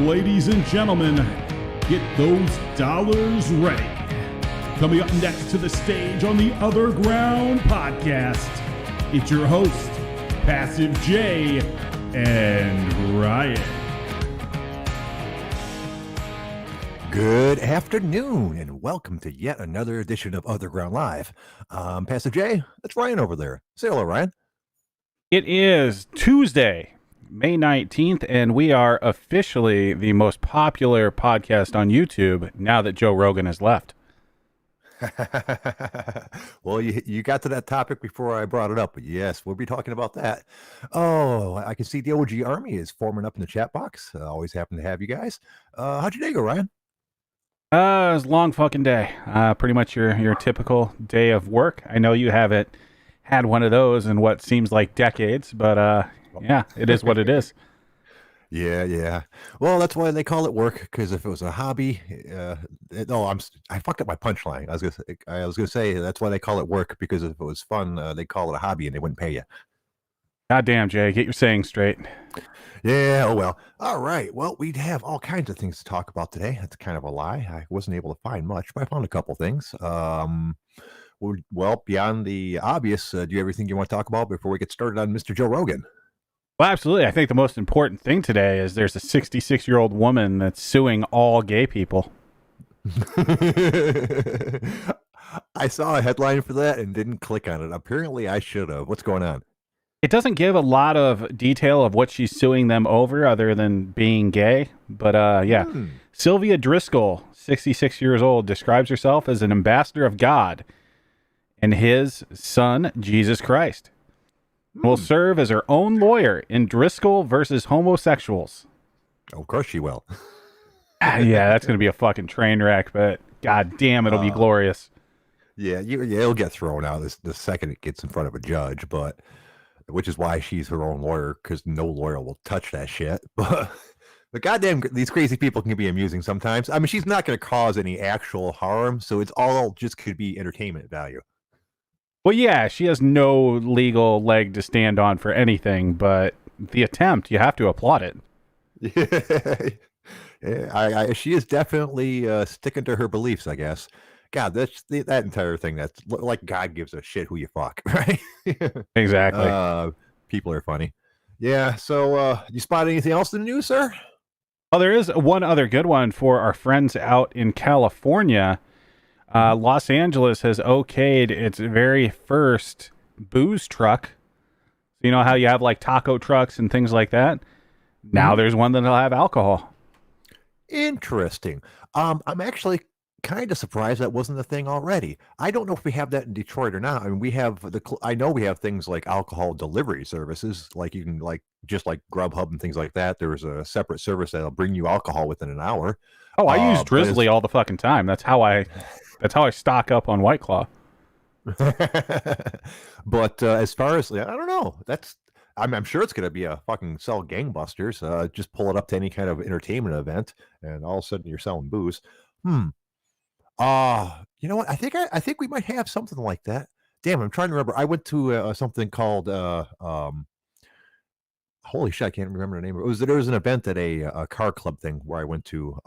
Ladies and gentlemen, get those dollars ready. Coming up next to the stage on the OtherGround podcast, it's your host, Passive J and Ryan. Good afternoon, and welcome to yet another edition of OtherGround Live. Passive J, that's Ryan over there. Say hello, Ryan. It is Tuesday, May 19th, and we are officially the most popular podcast on YouTube now that Joe Rogan has left. Well, you got to that topic before I brought it up, but yes, we'll be talking about that. Oh, I can see the OG Army is forming up in the chat box. Always happy to have you guys. How'd your day go, Ryan? It was a long fucking day. Pretty much your typical day of work. I know you haven't had one of those in what seems like decades, but yeah, it is what it is. Yeah. Well, that's why they call it work. Because if it was a hobby, I fucked up my punchline. I was gonna say that's why they call it work. Because if it was fun, they call it a hobby and they wouldn't pay you. Goddamn, Jay, get your saying straight. Yeah. Oh well. All right. Well, we'd have all kinds of things to talk about today. That's kind of a lie. I wasn't able to find much, but I found a couple things. Well, beyond the obvious, do you have everything you want to talk about before we get started on Mr. Joe Rogan? Well, absolutely. I think the most important thing today is there's a 66-year-old woman that's suing all gay people. I saw a headline for that and didn't click on it. Apparently, I should have. What's going on? It doesn't give a lot of detail of what she's suing them over other than being gay. But yeah, Sylvia Driscoll, 66 years old, describes herself as an ambassador of God and his son, Jesus Christ. Will serve as her own lawyer in Driscoll versus homosexuals. Of course she will. Yeah, that's going to be a fucking train wreck, but god damn, it'll be glorious. Yeah, it'll get thrown out the second it gets in front of a judge, but which is why she's her own lawyer, because no lawyer will touch that shit. But goddamn, these crazy people can be amusing sometimes. I mean, she's not going to cause any actual harm, so it's all just could be entertainment value. Well, yeah, she has no legal leg to stand on for anything, but the attempt, you have to applaud it. Yeah, she is definitely sticking to her beliefs, I guess. God, that entire thing, that's like God gives a shit who you fuck, right? Exactly. People are funny. Yeah, so you spot anything else in the news, sir? Well, there is one other good one for our friends out in California. Los Angeles has okayed its very first booze truck. You know how you have like taco trucks and things like that? Now there's one that'll have alcohol. Interesting. I'm actually kind of surprised that wasn't a thing already. I don't know if we have that in Detroit or not. I mean, I know we have things like alcohol delivery services, like you can just like Grubhub and things like that. There's a separate service that'll bring you alcohol within an hour. Oh, I use Drizzly all the fucking time. That's how I stock up on White Claw. But as far as, I don't know, I'm sure it's going to be a fucking sell gangbusters. Just pull it up to any kind of entertainment event, and all of a sudden you're selling booze. You know what? I think we might have something like that. Damn, I'm trying to remember. I went to something called holy shit, I can't remember the name. There was an event at a car club thing where I went to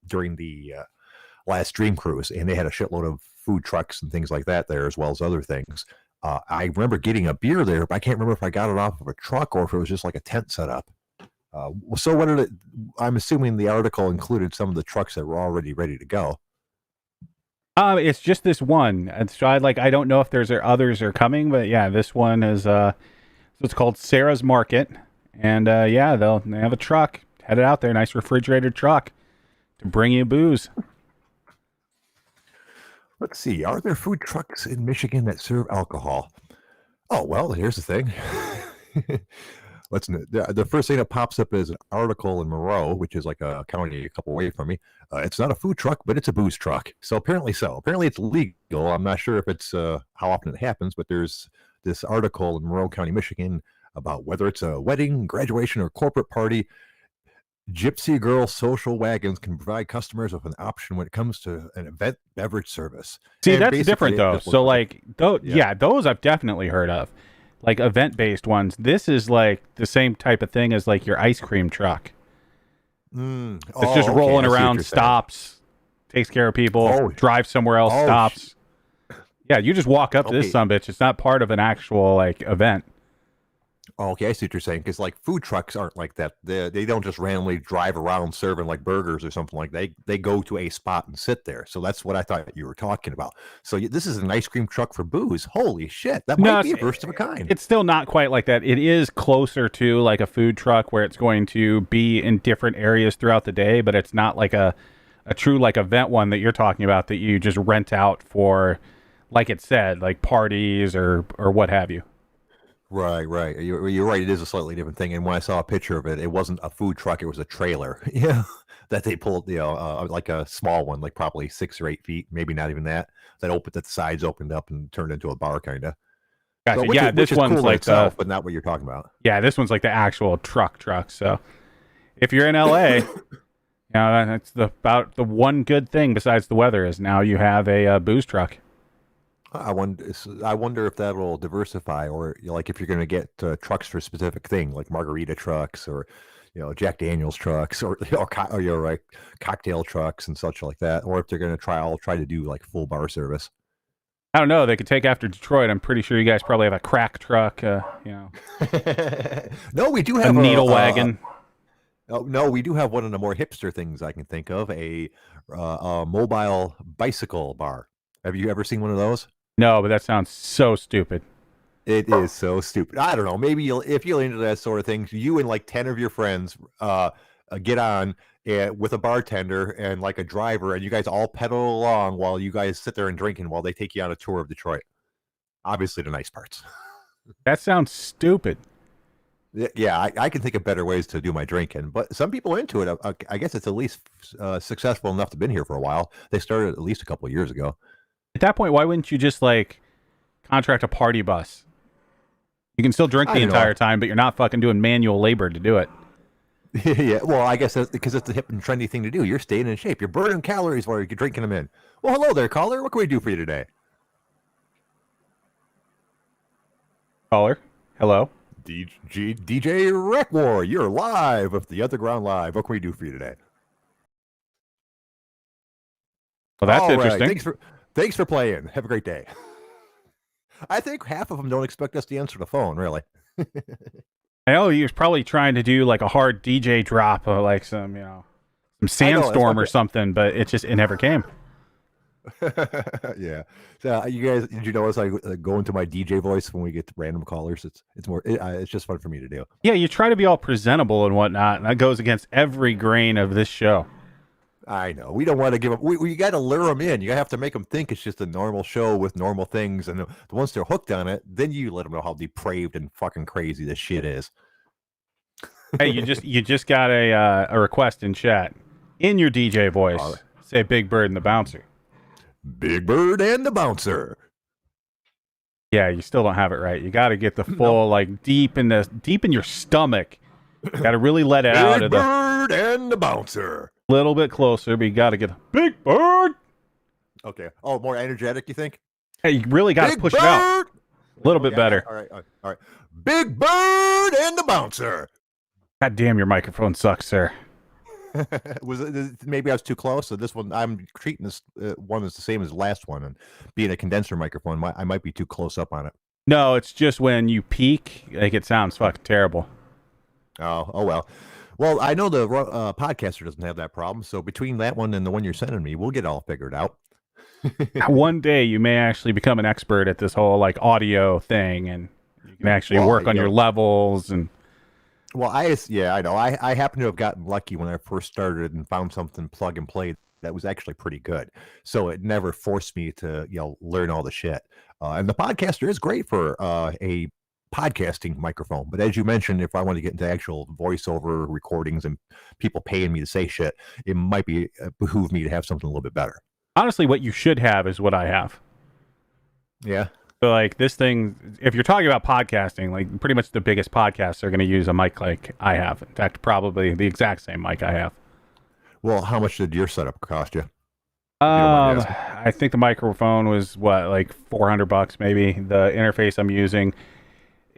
during the last Dream Cruise, and they had a shitload of food trucks and things like that there, as well as other things. I remember getting a beer there, but I can't remember if I got it off of a truck or if it was just like a tent set up. So I'm assuming the article included some of the trucks that were already ready to go. It's just this one. And so I don't know if there's others are coming, but yeah, this one is so it's called Sarah's Market. And yeah, they have a truck headed out there, nice refrigerated truck to bring you booze. Let's see. Are there food trucks in Michigan that serve alcohol? Oh, well, here's the thing. The first thing that pops up is an article in Moreau, which is like a county a couple away from me. It's not a food truck, but it's a booze truck. So. Apparently it's legal. I'm not sure if it's how often it happens, but there's this article in Moreau County, Michigan, about whether it's a wedding, graduation, or corporate party. Gypsy Girl social wagons can provide customers with an option when it comes to an event beverage service. See, and that's different though. So those I've definitely heard of. Like event-based ones. This is like the same type of thing as like your ice cream truck. It's just rolling I see what around, you're saying. stops, takes care of people, drives somewhere else, stops. Yeah, you just walk up to this sumbitch. It's not part of an actual like event. Okay, I see what you're saying. Because like food trucks aren't like that. They don't just randomly drive around serving like burgers or something like that. They go to a spot and sit there. So that's what I thought you were talking about. So this is an ice cream truck for booze. Holy shit, that might be a first of a kind. It's still not quite like that. It is closer to like a food truck where it's going to be in different areas throughout the day, but it's not like a true like event one that you're talking about that you just rent out for, like it said, like parties or what have you. Right. You're right. It is a slightly different thing. And when I saw a picture of it, it wasn't a food truck. It was a trailer. Yeah, that they pulled. Like a small one, like probably 6 or 8 feet, maybe not even that. That the sides opened up and turned into a bar, kind of. Gotcha. So, this one's cool like itself, but not what you're talking about. Yeah, this one's like the actual truck. So, if you're in LA, that's about the one good thing besides the weather is now you have a booze truck. I wonder if that will diversify, or like if you're going to get trucks for a specific thing, like margarita trucks, or Jack Daniel's trucks, or cocktail trucks and such like that, or if they're going to try to do like full bar service. I don't know. They could take after Detroit. I'm pretty sure you guys probably have a crack truck. No, we do have a needle wagon. No, we do have one of the more hipster things I can think of, a mobile bicycle bar. Have you ever seen one of those? No, but that sounds so stupid. It is so stupid. I don't know. Maybe if you're into that sort of thing, you and like 10 of your friends get on with a bartender and like a driver, and you guys all pedal along while you guys sit there and drinking while they take you on a tour of Detroit. Obviously, the nice parts. That sounds stupid. Yeah, I can think of better ways to do my drinking, but some people are into it. I guess it's at least successful enough to have been here for a while. They started at least a couple of years ago. At that point, why wouldn't you just like contract a party bus? You can still drink the entire time, but you're not fucking doing manual labor to do it. Yeah, well, I guess that's because it's the hip and trendy thing to do. You're staying in shape. You're burning calories while you're drinking them in. Well, hello there, caller. What can we do for you today? Caller, hello. DJ Wreck War, you're live with the OtherGround Live. What can we do for you today? Well, that's interesting. Right. Thanks for playing. Have a great day. I think half of them don't expect us to answer the phone, really. I know he was probably trying to do like a hard DJ drop, like some sandstorm or something, but it never came. Yeah. So you guys, did you notice I go into my DJ voice when we get random callers? It's just fun for me to do. Yeah, you try to be all presentable and whatnot, and that goes against every grain of this show. I know. We don't want to give them. We got to lure them in. You have to make them think it's just a normal show with normal things, and once they're hooked on it, then you let them know how depraved and fucking crazy this shit is. Hey, you just got a request in chat in your DJ voice. Say Big Bird and the Bouncer. Big Bird and the Bouncer. Yeah, you still don't have it right. You got to get the full like deep in your stomach. Got to really let it out of the Big Bird and the Bouncer. Little bit closer, but you got to get a Big Bird. Okay. Oh, more energetic, you think? Hey, you really got to push it out. A little bit better. All right. Big Bird and the Bouncer. God damn, your microphone sucks, sir. Maybe I was too close? So this one, I'm treating this one as the same as the last one, and being a condenser microphone, I might be too close up on it. No, it's just when you peak, like it sounds fucking terrible. Oh well. Well, I know the podcaster doesn't have that problem, so between that one and the one you're sending me, we'll get it all figured out. One day you may actually become an expert at this whole like audio thing, and you can actually work on your levels and. Well, I know. I happen to have gotten lucky when I first started and found something plug and play that was actually pretty good. So it never forced me to learn all the shit. And the podcaster is great for a podcasting microphone, but as you mentioned, if I want to get into actual voiceover recordings and people paying me to say shit, it might behoove me to have something a little bit better. Honestly, what you should have is what I have. Yeah. So like this thing, if you're talking about podcasting, like pretty much the biggest podcasts are going to use a mic like I have. In fact, probably the exact same mic I have. Well, how much did your setup cost you? I think the microphone was like $400 maybe. The interface I'm using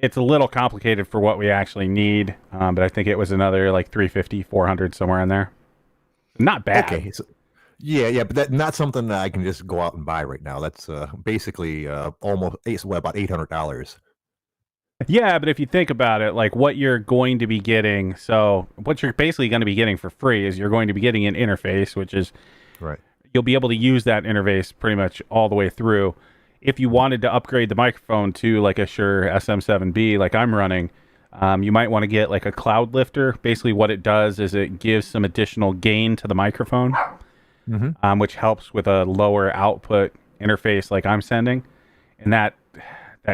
it's a little complicated for what we actually need, but I think it was another like 350, 400 somewhere in there. Not bad. Okay. So, yeah, but that's not something that I can just go out and buy right now. That's basically about $800. Yeah, but if you think about it, like what you're going to be getting, so what you're basically going to be getting for free is you're going to be getting an interface, which is Right. you'll be able to use that interface pretty much all the way through. If you wanted to upgrade the microphone to like a Shure SM7B, like I'm running, you might want to get like a cloud lifter. Basically, what it does is it gives some additional gain to the microphone, which helps with a lower output interface like I'm sending, and that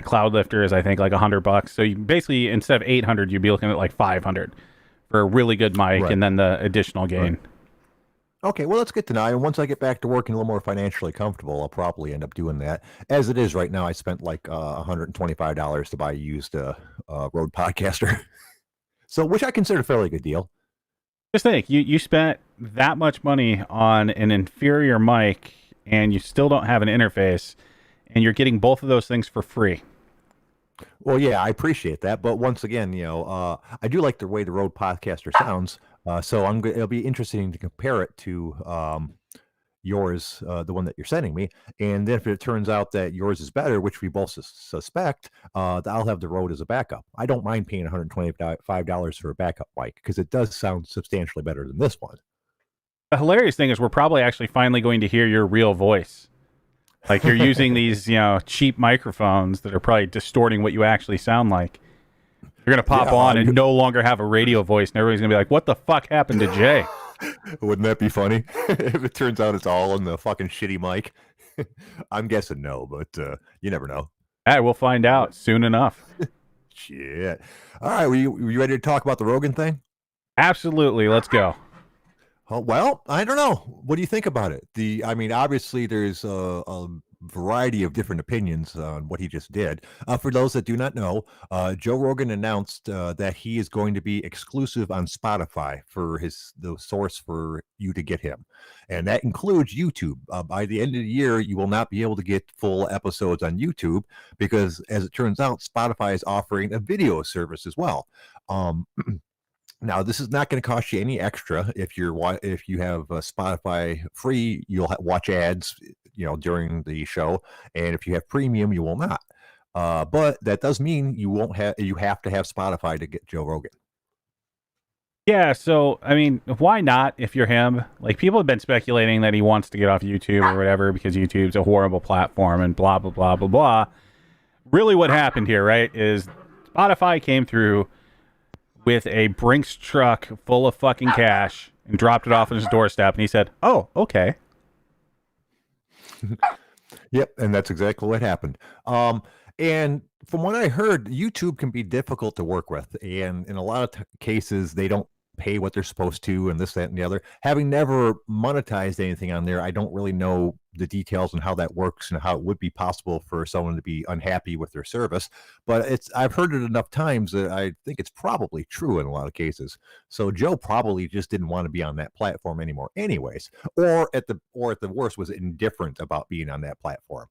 cloud lifter is I think like $100. So you basically instead of 800, you'd be looking at like 500 for a really good mic, Right. and then the additional gain. Right. Okay, well, that's good to know. And once I get back to working a little more financially comfortable, I'll probably end up doing that. As it is right now, I spent like $125 to buy a used Rode Podcaster, so which I consider a fairly good deal. Just think, you spent that much money on an inferior mic, and you still don't have an interface, and you're getting both of those things for free. Well, yeah, I appreciate that, but once again, I do like the way the Rode Podcaster sounds. So it'll be interesting to compare it to yours, the one that you're sending me, and then if it turns out that yours is better, which we both suspect, I'll have the Rode as a backup. I don't mind paying $125 for a backup mic because it does sound substantially better than this one. The hilarious thing is we're probably actually finally going to hear your real voice. Like you're using these, cheap microphones that are probably distorting what you actually sound like. You're going to pop on and no longer have a radio voice, and everybody's going to be like, what the fuck happened to Jay? Wouldn't that be funny if it turns out it's all in the fucking shitty mic? I'm guessing no, but you never know. Hey, we'll find out soon enough. Shit. All right, were you ready to talk about the Rogan thing? Absolutely. Let's go. Oh, well, I don't know. What do you think about it? Obviously, there's a variety of different opinions on what he just did. For those that do not know, Joe Rogan announced that he is going to be exclusive on Spotify for the source for you to get him, and that includes YouTube. By the end of the year, you will not be able to get full episodes on YouTube because, as it turns out, Spotify is offering a video service as well. Now, this is not going to cost you any extra. If you have Spotify free, you'll watch ads, during the show, and if you have premium, you will not. But that does mean you have to have Spotify to get Joe Rogan. Yeah, so, why not if you're him? Like, people have been speculating that he wants to get off YouTube or whatever because YouTube's a horrible platform and blah, blah, blah, blah, blah. Really what happened here, right, is Spotify came through with a Brinks truck full of fucking cash and dropped it off on his doorstep, and he said, oh, okay. Yep, and that's exactly what happened. And from what I heard, YouTube can be difficult to work with, and in a lot of cases, they don't pay what they're supposed to, and this, that, and the other. Having never monetized anything on there, I don't really know the details and how that works and how it would be possible for someone to be unhappy with their service. But I've heard it enough times that I think it's probably true in a lot of cases. So Joe probably just didn't want to be on that platform anymore, anyways, or at the worst was indifferent about being on that platform.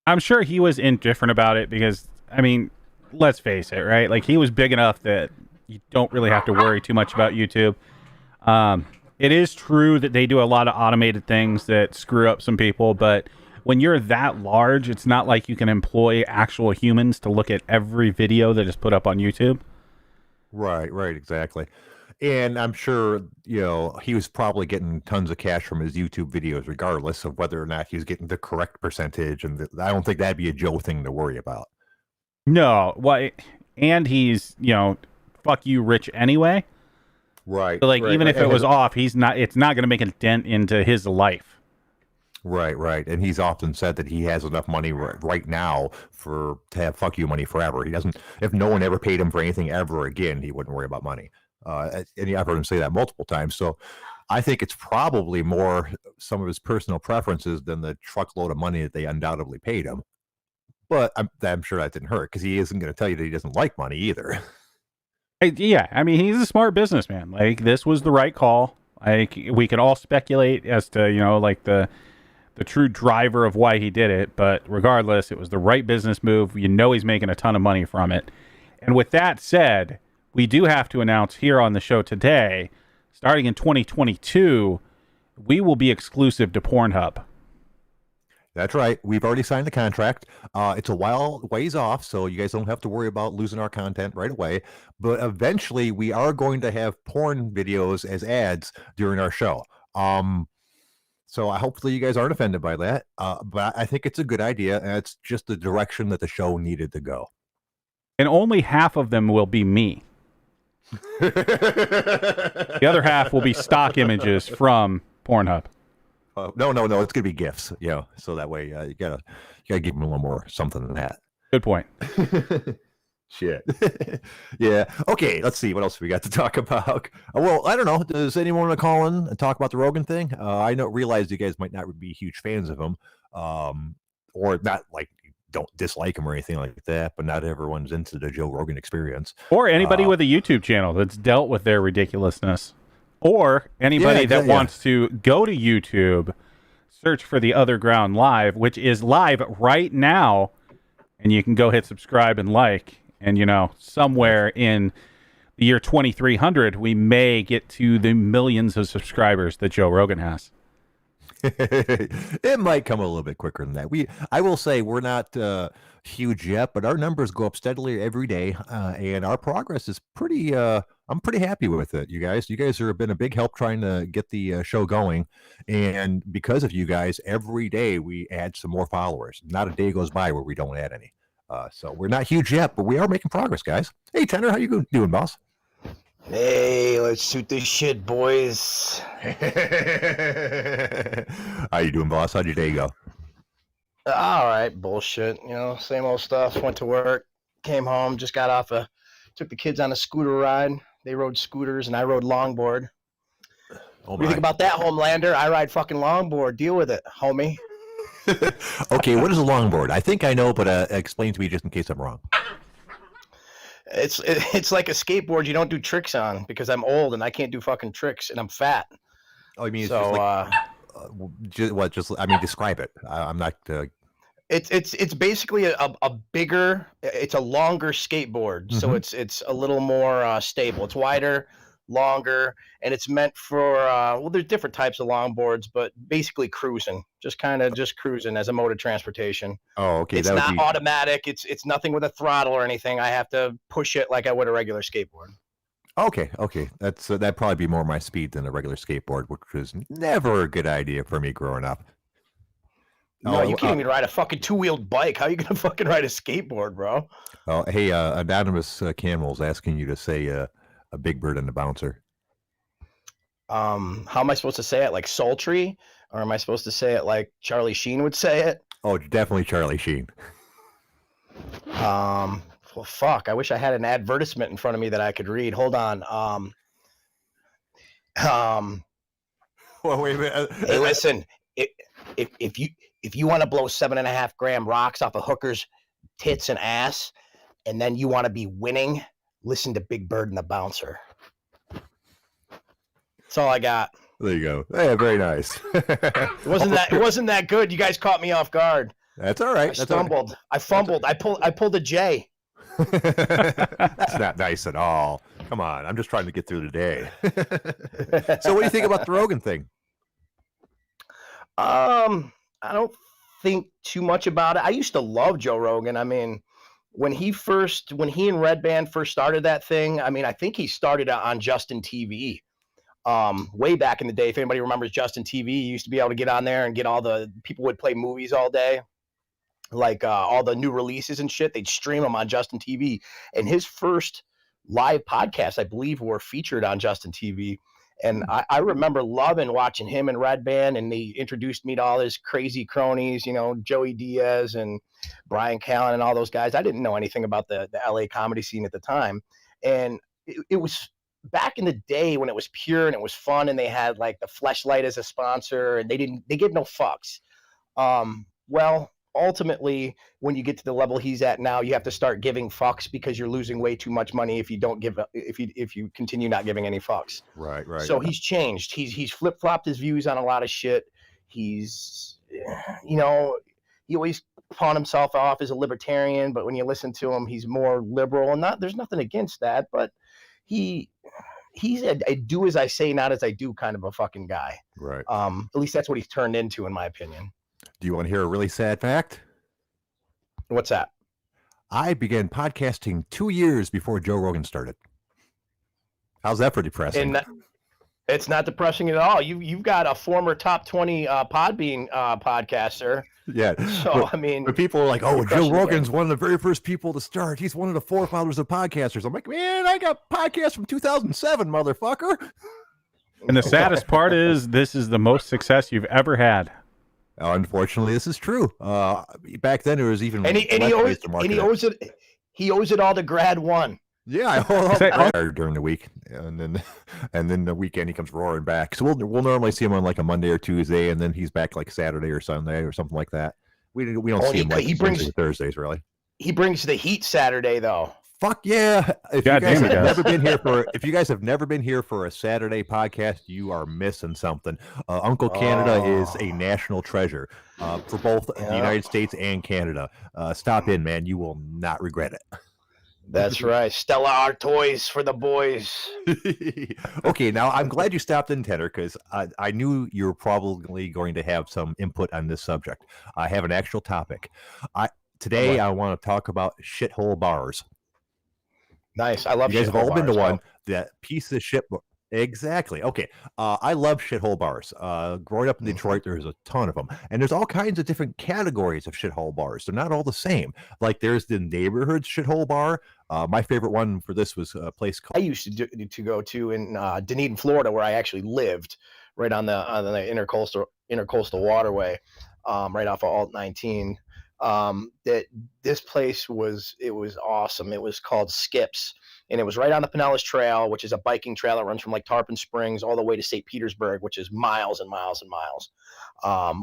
I'm sure he was indifferent about it because, let's face it, right? Like, he was big enough that you don't really have to worry too much about YouTube. It is true that they do a lot of automated things that screw up some people, but when you're that large, it's not like you can employ actual humans to look at every video that is put up on YouTube. Right, exactly. And I'm sure, he was probably getting tons of cash from his YouTube videos, regardless of whether or not he was getting the correct percentage. And I don't think that'd be a Joe thing to worry about. No, and he's, fuck you rich anyway. Right. So even if it was off, it's not going to make a dent into his life. Right. And he's often said that he has enough money right now to have fuck you money forever. He doesn't, if no one ever paid him for anything ever again, he wouldn't worry about money. And I've heard him say that multiple times. So I think it's probably more some of his personal preferences than the truckload of money that they undoubtedly paid him. But I'm sure that didn't hurt because he isn't going to tell you that he doesn't like money either. Yeah, he's a smart businessman. Like, this was the right call. Like, we can all speculate as to, the true driver of why he did it, but regardless, it was the right business move. He's making a ton of money from it. And with that said, we do have to announce here on the show today, starting in 2022, we will be exclusive to Pornhub. That's right. We've already signed the contract. It's a ways off, so you guys don't have to worry about losing our content right away. But eventually, we are going to have porn videos as ads during our show. So hopefully you guys aren't offended by that. But I think it's a good idea, and it's just the direction that the show needed to go. And only half of them will be me. The other half will be stock images from Pornhub. No. It's gonna be GIFs. Yeah, so that way you gotta give them a little more something than that. Good point. Shit. Yeah. Okay. Let's see what else we got to talk about. Well, I don't know. Does anyone want to call in and talk about the Rogan thing? I realize you guys might not be huge fans of him, or not like don't dislike him or anything like that. But not everyone's into the Joe Rogan experience, or anybody with a YouTube channel that's dealt with their ridiculousness, or anybody that wants to go to YouTube, search for the OtherGround Live, which is live right now, and you can go hit subscribe and like. And, somewhere in the year 2300, we may get to the millions of subscribers that Joe Rogan has. It might come a little bit quicker than that. I will say we're not huge yet, but our numbers go up steadily every day, and our progress is pretty. I'm pretty happy with it. You guys have been a big help trying to get the show going, and because of you guys, every day we add some more followers. Not a day goes by where we don't add any. So we're not huge yet, but we are making progress, guys. Hey, Tanner, how you doing, boss? Hey, let's shoot this shit, boys. How you doing, boss? How'd your day go? All right, bullshit. Same old stuff. Went to work, came home, just got off took the kids on a scooter ride. They rode scooters and I rode longboard. What do you think about that, Homelander? I ride fucking longboard. Deal with it, homie. Okay, what is a longboard? I think I know, but explain to me just in case I'm wrong. It's like a skateboard you don't do tricks on because I'm old and I can't do fucking tricks and I'm fat. Oh, you mean so? Describe it. I'm not. It's basically a bigger. It's a longer skateboard, mm-hmm. So it's a little more stable. It's wider, longer, and it's meant for there's different types of longboards, but basically cruising, just cruising as a mode of transportation. Oh, okay. It's not automatic. It's nothing with a throttle or anything. I have to push it like I would a regular skateboard. Okay. That'd probably be more my speed than a regular skateboard, which was never a good idea for me growing up. No, you can't even ride a fucking two-wheeled bike. How are you gonna fucking ride a skateboard, bro? Oh, hey, anonymous Camel's asking you to say a Big Bird and the Bouncer. How am I supposed to say it? Like sultry, or am I supposed to say it like Charlie Sheen would say it? Oh, definitely Charlie Sheen. Well, fuck. I wish I had an advertisement in front of me that I could read. Hold on. Well, wait a minute. Hey, listen. If you want to blow 7.5 gram rocks off a hooker's tits and ass, and then you want to be winning, listen to Big Bird and the Bouncer. That's all I got. There you go. Yeah, very nice. It wasn't that good. You guys caught me off guard. That's all right. I stumbled. Right. I fumbled. I pulled a J. That's not nice at all. Come on. I'm just trying to get through the day. So what do you think about the Rogan thing? I don't think too much about it. I used to love Joe Rogan. I mean, when he and Red Band first started that thing, I mean, I think he started on Justin TV. Way back in the day, if anybody remembers Justin TV, you used to be able to get on there and get all the people would play movies all day, like all the new releases and shit. They'd stream them on Justin TV. And his first live podcasts, I believe, were featured on Justin TV. And I remember loving watching him and Red Band, and they introduced me to all his crazy cronies, Joey Diaz and Brian Callen and all those guys. I didn't know anything about the LA comedy scene at the time. And it was back in the day when it was pure and it was fun, and they had like the Fleshlight as a sponsor, and they gave no fucks. Well, ultimately, when you get to the level he's at now, you have to start giving fucks because you're losing way too much money if you continue not giving any fucks. Right. So he's changed. He's flip-flopped his views on a lot of shit. He's, he always pawn himself off as a libertarian, but when you listen to him, he's more liberal. And there's nothing against that, but he's a do as I say, not as I do kind of a fucking guy. Right. At least that's what he's turned into, in my opinion. Do you want to hear a really sad fact? What's that? I began podcasting 2 years before Joe Rogan started. How's that for depressing? And it's not depressing at all. You've got a former top 20 PodBean podcaster. Yeah. So, I mean, but people are like, oh, Joe Rogan's one of the very first people to start. He's one of the forefathers of podcasters. I'm like, man, I got podcasts from 2007, motherfucker. And the saddest part is this is the most success you've ever had. Unfortunately, this is true. Back then, it was even he owes it all to Grad One. Yeah, I hold up during the week, and then the weekend he comes roaring back. So we'll normally see him on like a Monday or Tuesday, and then he's back like Saturday or Sunday or something like that. We don't see him like Wednesdays or Thursdays really. He brings the heat Saturday though. Fuck yeah! If you guys have never been here for a Saturday podcast, you are missing something. Uncle Canada is a national treasure for both the United States and Canada. Stop in, man. You will not regret it. That's right. Stella Artois for the boys. Okay, now I'm glad you stopped in, Tanner, because I knew you were probably going to have some input on this subject. I have an actual topic. Today I want to talk about shithole bars. Nice. I love. You guys have all been to one. That piece of shit. Exactly. Okay. I love shithole bars. Growing up in Detroit, there's a ton of them, and there's all kinds of different categories of shithole bars. They're not all the same. Like there's the neighborhood shithole bar. My favorite one for this was a place called. I used to go to in Dunedin, Florida, where I actually lived, right on the intercoastal waterway, right off of Alt 19. That this place was awesome. It was called Skips, and it was right on the Pinellas Trail, which is a biking trail that runs from like Tarpon Springs all the way to St. Petersburg, which is miles and miles and miles,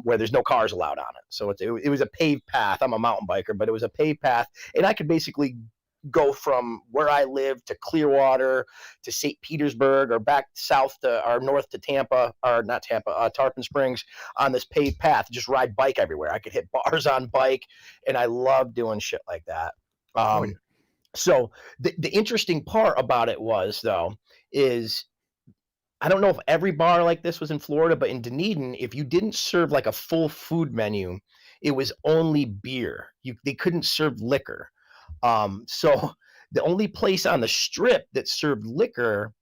where there's no cars allowed on it. So it was a paved path. I'm a mountain biker, but it was a paved path, and I could basically go from where I live to Clearwater to St. Petersburg or back south to or north to Tampa, or not Tampa, Tarpon Springs on this paved path, just ride bike everywhere. I could hit bars on bike, and I love doing shit like that. So the interesting part about it was, though, is I don't know if every bar like this was in Florida, but in Dunedin, if you didn't serve like a full food menu, it was only beer. They couldn't serve liquor. So the only place on the strip that served liquor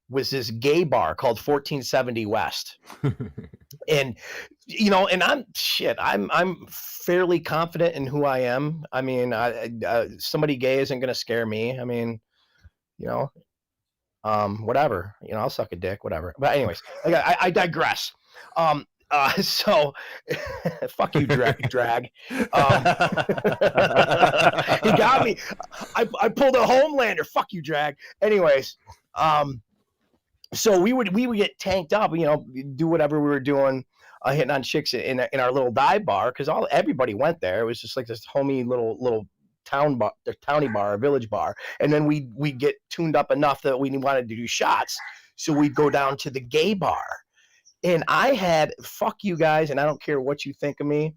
was this gay bar called 1470 West. And, and I'm fairly confident in who I am. I mean, somebody gay isn't going to scare me. I mean, whatever, I'll suck a dick, whatever. But anyways, I digress. So fuck you, drag. He got me. I pulled a Homelander. Fuck you, drag. Anyways, so we would get tanked up, do whatever we were doing, hitting on chicks in our little dive bar, because everybody went there. It was just like this homey little town bar, the towny bar, a village bar, and then we get tuned up enough that we wanted to do shots, so we'd go down to the gay bar. And I had, fuck you guys, and I don't care what you think of me,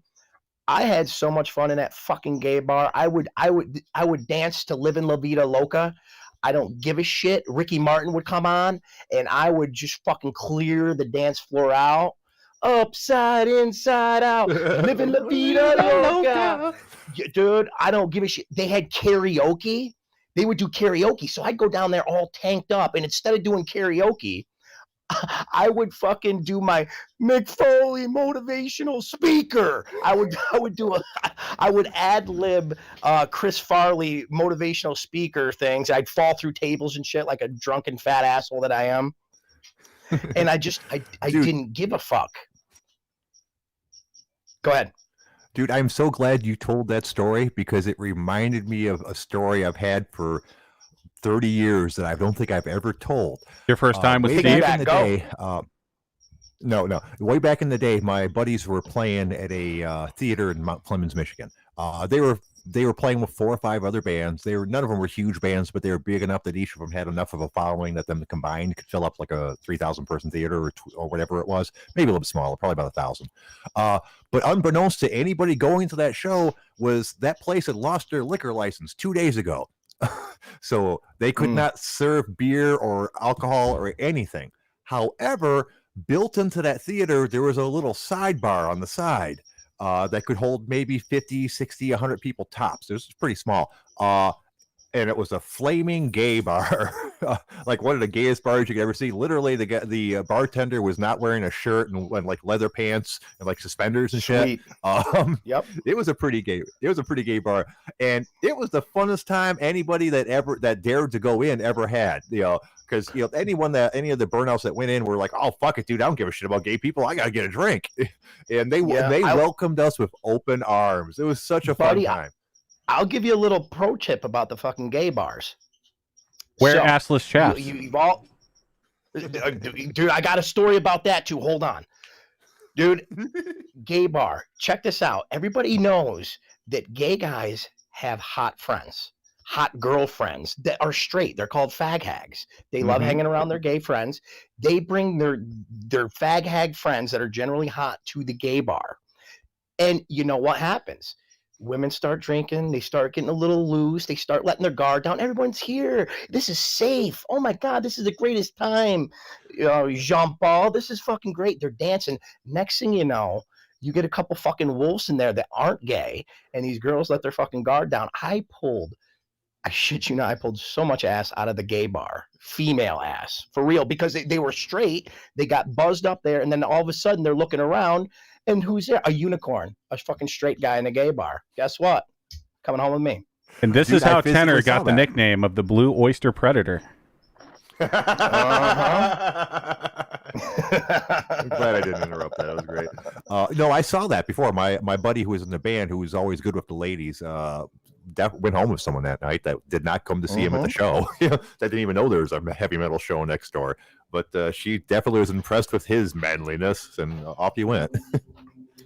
I had so much fun in that fucking gay bar. I would dance to Livin' La Vida Loca. I don't give a shit. Ricky Martin would come on, and I would just fucking clear the dance floor out. Upside, inside out, living La Vida Loca. Dude, I don't give a shit. They had karaoke. They would do karaoke. So I'd go down there all tanked up, and instead of doing karaoke, I would fucking do my Mick Foley motivational speaker. I would ad lib Chris Farley motivational speaker things. I'd fall through tables and shit like a drunken fat asshole that I am. And I didn't give a fuck. Go ahead. Dude, I'm so glad you told that story, because it reminded me of a story I've had for 30 years that I don't think I've ever told. Your first time with Steve? No. Way back in the day, my buddies were playing at a theater in Mount Clemens, Michigan. They were they were playing with 4 or 5 other bands. None of them were huge bands, but they were big enough that each of them had enough of a following that them combined could fill up like a 3,000 person theater or whatever it was. Maybe a little bit smaller, probably about 1,000. But unbeknownst to anybody going to that show was that place had lost their liquor license 2 days ago. So they could not serve beer or alcohol or anything. However, built into that theater, there was a little sidebar on the side that could hold maybe 50, 60, 100 people tops. It was pretty small. And it was a flaming gay bar, like one of the gayest bars you could ever see. Literally, the bartender was not wearing a shirt and like leather pants and like suspenders and shit. Yep. It was a pretty gay bar, and it was the funnest time anybody that dared to go in ever had. Because any of the burnouts that went in were like, oh fuck it, dude, I don't give a shit about gay people. I gotta get a drink, and they welcomed us with open arms. It was such a fun time. I'll give you a little pro tip about the fucking gay bars. Where assless chaps. You've all, dude, I got a story about that too. Hold on, dude. Gay bar. Check this out. Everybody knows that gay guys have hot friends, hot girlfriends that are straight. They're called fag hags. They love hanging around their gay friends. They bring their fag hag friends that are generally hot to the gay bar, and you know what happens? Women start drinking. They start getting a little loose. They start letting their guard down. Everyone's here. This is safe. Oh my God, this is the greatest time. Jean-Paul, this is fucking great. They're dancing. Next thing you know, you get a couple fucking wolves in there that aren't gay, and these girls let their fucking guard down. I shit you not, I pulled so much ass out of the gay bar. Female ass. For real. Because they were straight. They got buzzed up there, and then all of a sudden they're looking around. And who's there? A unicorn, a fucking straight guy in a gay bar. Guess what? Coming home with me. And this is how Tenor got the nickname of the Blue Oyster Predator. I'm glad I didn't interrupt that. That was great. No, I saw that before. My buddy who was in the band, who was always good with the ladies, went home with someone that night that did not come to see him at the show. That didn't even know there was a heavy metal show next door. But she definitely was impressed with his manliness, and off you went.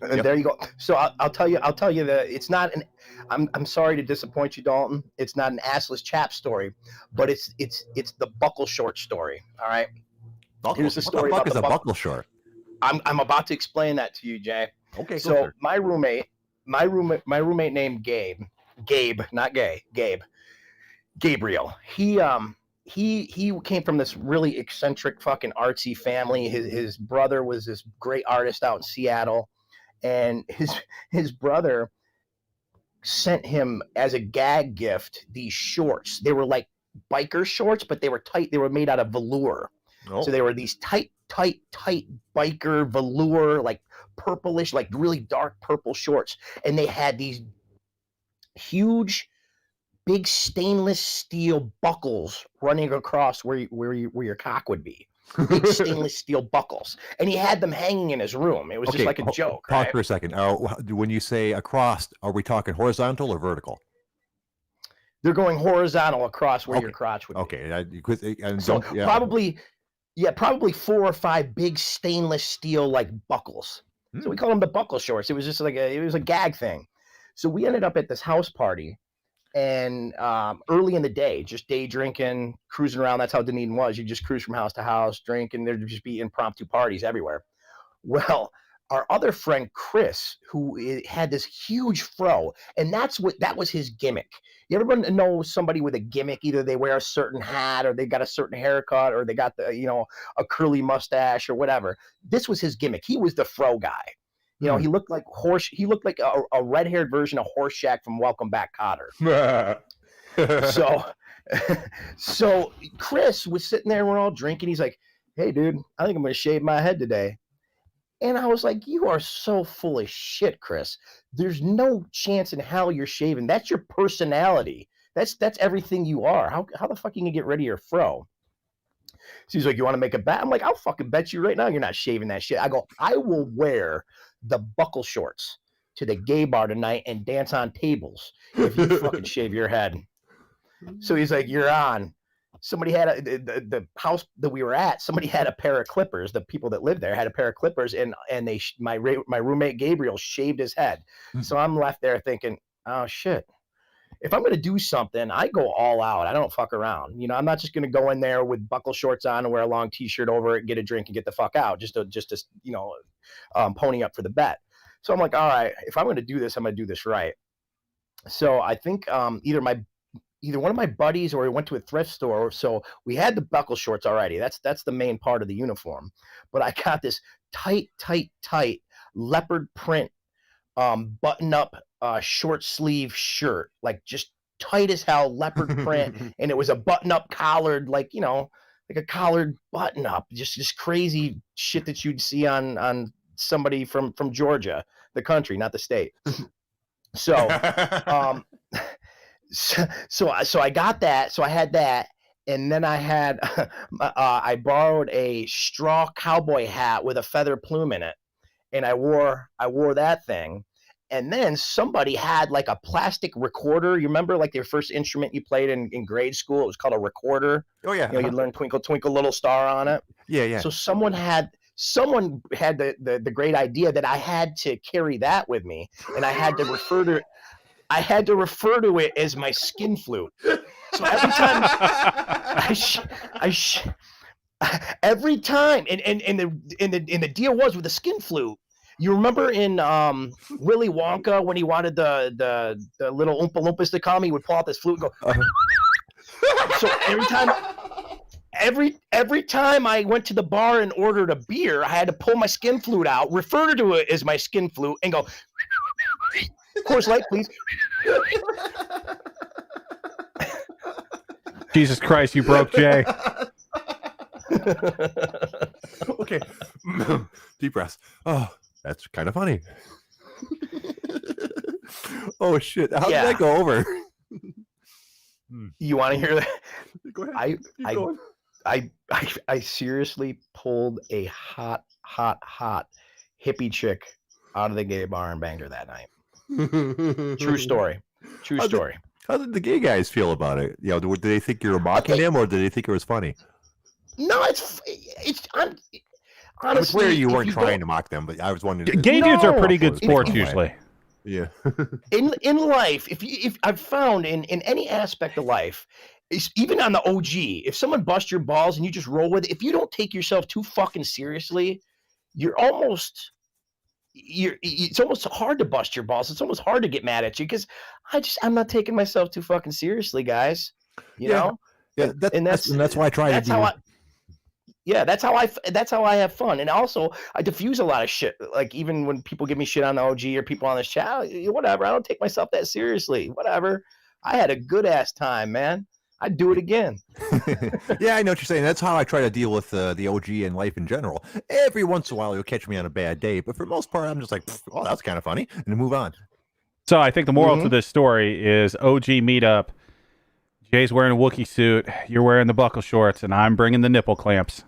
And there you go. So I'll tell you that it's not an. I'm sorry to disappoint you, Dalton. It's not an assless chap story, but it's the buckle short story. All right. Here's the story what the fuck about is a buckle short? I'm about to explain that to you, Jay. Okay. So my roommate named Gabe, not gay, Gabriel. He came from this really eccentric fucking artsy family. His brother was this great artist out in Seattle, and his brother sent him as a gag gift these shorts. They were like biker shorts, but they were tight. They were made out of velour. Oh. So they were these tight biker velour, like purplish, like really dark purple shorts, and they had these huge, big stainless steel buckles running across where your cock would be. Big stainless steel buckles, and he had them hanging in his room. It was just like a joke. Pause for a second. When you say across, are we talking horizontal or vertical? They're going horizontal across where your crotch would be. Okay. Probably 4 or 5 big stainless steel like buckles. So we call them the buckle shorts. It was just like it was a gag thing. So we ended up at this house party, and early in the day, just day drinking, cruising around. That's how Dunedin was. You just cruise from house to house, drink, and there'd just be impromptu parties everywhere. Well, our other friend Chris, who had this huge fro, and that was his gimmick. You ever know somebody with a gimmick? Either they wear a certain hat, or they got a certain haircut, or they got a curly mustache or whatever. This was his gimmick. He was the fro guy. He looked like a red-haired version of Horseshack from Welcome Back, Kotter. So Chris was sitting there, we're all drinking. He's like, "Hey, dude, I think I'm going to shave my head today." And I was like, "You are so full of shit, Chris. There's no chance in hell you're shaving. That's your personality. That's everything you are. How the fuck are you going to get rid of your fro?" So he's like, "You want to make a bet?" I'm like, "I'll fucking bet you right now you're not shaving that shit." I go, "I will wear the buckle shorts to the gay bar tonight and dance on tables if you fucking shave your head." So he's like, "You're on." Somebody had the house that we were at. Somebody had a pair of clippers. The people that lived there had a pair of clippers, and my roommate Gabriel shaved his head. So I'm left there thinking, "Oh shit, if I'm going to do something, I go all out. I don't fuck around. You know, I'm not just going to go in there with buckle shorts on and wear a long t-shirt over it, get a drink and get the fuck out just to you know, pony up for the bet. So I'm like, all right, if I'm going to do this, I'm going to do this right. So I think either one of my buddies or we went to a thrift store. So we had the buckle shorts already. That's the main part of the uniform. But I got this tight leopard print button up short sleeve shirt, like just tight as hell leopard print. And it was a button up collared, like, you know, like a collared button up, just crazy shit that you'd see on somebody from Georgia, the country, not the state. So, so I got that. So I had that. And then I had, I borrowed a straw cowboy hat with a feather plume in it. And I wore that thing. And then somebody had like a plastic recorder. You remember like your first instrument you played in grade school? It was called a recorder. Oh yeah. You know, you'd learn Twinkle Twinkle Little Star on it. Yeah. So someone had the great idea that I had to carry that with me. And I had to refer to it as my skin flute. So every time every time, and the deal was with the skin flute. You remember in Willy Wonka when he wanted the little Oompa Loompas to come, he would pull out this flute and go. So every time I went to the bar and ordered a beer, I had to pull my skin flute out, refer to it as my skin flute, and go. Coors Light, please. Jesus Christ, you broke Jay. Okay. Deep breaths. Oh, that's kind of funny. Oh shit! How did that go over? You want to hear that? Go ahead. I seriously pulled a hot hippie chick out of the gay bar and banged her that night. True story. How did the gay guys feel about it? You know, did they think you were mocking him, or did they think it was funny? No, I was clear you weren't trying to mock them, but I was wondering. Gay dudes are pretty good sports usually. Yeah. in life, if I've found in any aspect of life, even on the OG, if someone busts your balls and you just roll with it, if you don't take yourself too fucking seriously, it's almost hard to bust your balls. It's almost hard to get mad at you because I'm not taking myself too fucking seriously, guys. You know? Yeah, that's why I try to do. That's how I have fun. And also I diffuse a lot of shit. Like even when people give me shit on the OG or people on this chat, whatever, I don't take myself that seriously. Whatever. I had a good ass time, man. I'd do it again. Yeah, I know what you're saying. That's how I try to deal with the OG and life in general. Every once in a while, you'll catch me on a bad day, but for the most part, I'm just like, oh, that's kind of funny, and move on. So I think the moral to this story is OG meetup. Jay's wearing a Wookiee suit, you're wearing the buckle shorts, and I'm bringing the nipple clamps.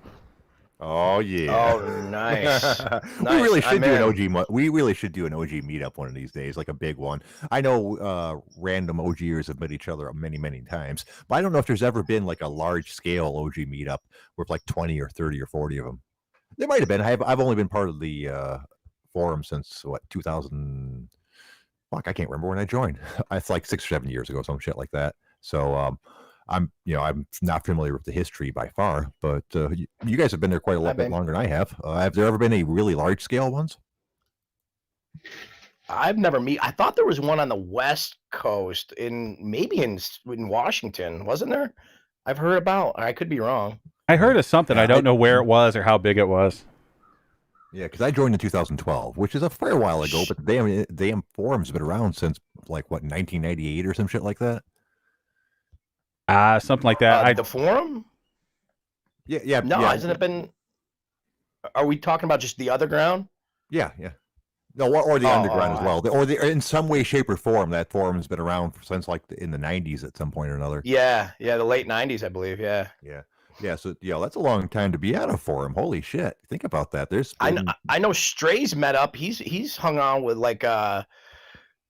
Oh yeah! Oh, nice. We really should do an OG. We really should do an OG meetup one of these days, like a big one. I know random OGers have met each other many times, but I don't know if there's ever been like a large scale OG meetup with like 20 or 30 or 40 of them. There might have been. I've only been part of the forum since 2000. Fuck, I can't remember when I joined. It's like 6 or 7 years ago, some shit like that. So I'm not familiar with the history by far, but you guys have been there quite a little bit longer than I have. Have there ever been any really large scale ones? I've never I thought there was one on the West Coast maybe in Washington, wasn't there? I've heard about. I could be wrong. I heard of something. I don't know where it was or how big it was. Yeah, because I joined in 2012, which is a fair while ago, but the damn forum's been around since like 1998 or some shit like that. Something like that. The forum? Yeah. No, hasn't it been? Are we talking about just the OtherGround? Yeah. No, or the underground as well, or in some way, shape, or form. That forum has been around since like in the 90s at some point or another. Yeah, the late 90s, I believe. Yeah. So that's a long time to be at a forum. Holy shit! Think about that. I know Stray's met up. He's hung on with like